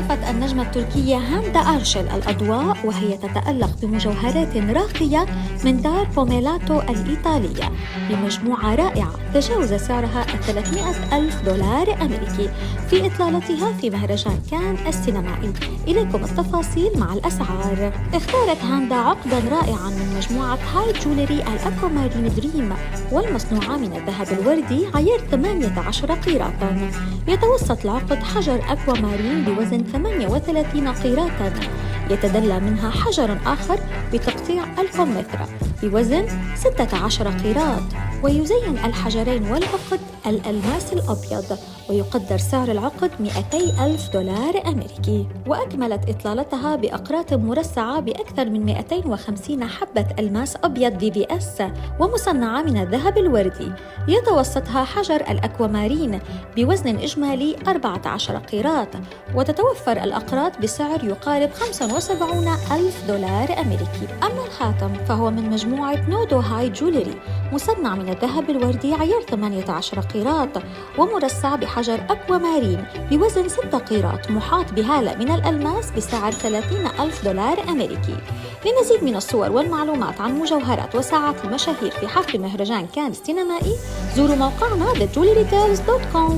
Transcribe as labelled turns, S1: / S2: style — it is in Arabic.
S1: أضافت النجمة التركية هاندا أرشل الأضواء وهي تتألق بمجوهرات راقية من دار بوميلاتو الإيطالية بمجموعة رائعة تجاوز سعرها 300 ألف دولار أمريكي في إطلالتها في مهرجان كان السينمائي. إليكم التفاصيل مع الأسعار. اختارت هاندا عقداً رائعاً من مجموعة هاي جولري الأكوامارين دريم والمصنوعة من الذهب الوردي عيار 18 قيراطاً. يتوسط العقد حجر أكوامارين بوزن 38 قيراطاً، يتدلى منها حجر آخر بتقطيع 1000 متر بوزن 16 قيراط، ويزين الحجرين والعقد الألماس الأبيض، ويقدر سعر العقد 200 ألف دولار أمريكي. وأكملت إطلالتها بأقراط مرصعة بأكثر من 250 حبة ألماس أبيض VVS ومصنعة من الذهب الوردي، يتوسطها حجر الأكوامارين بوزن إجمالي 14 قيراط، وتتوفر الأقراط بسعر يقارب 75 ألف دولار أمريكي. أما الخاتم فهو من مجموعة نودو هاي جولري، مصنع من الذهب الوردي عيار 18 قيراط ومرصع بحجر أكوامارين بوزن 6 قيراط محاط بهالة من الألماس بسعر 30 ألف دولار أمريكي. لمزيد من الصور والمعلومات عن مجوهرات وساعات المشاهير في حفل مهرجان كان السينمائي زوروا موقعنا thejewelrytales.com.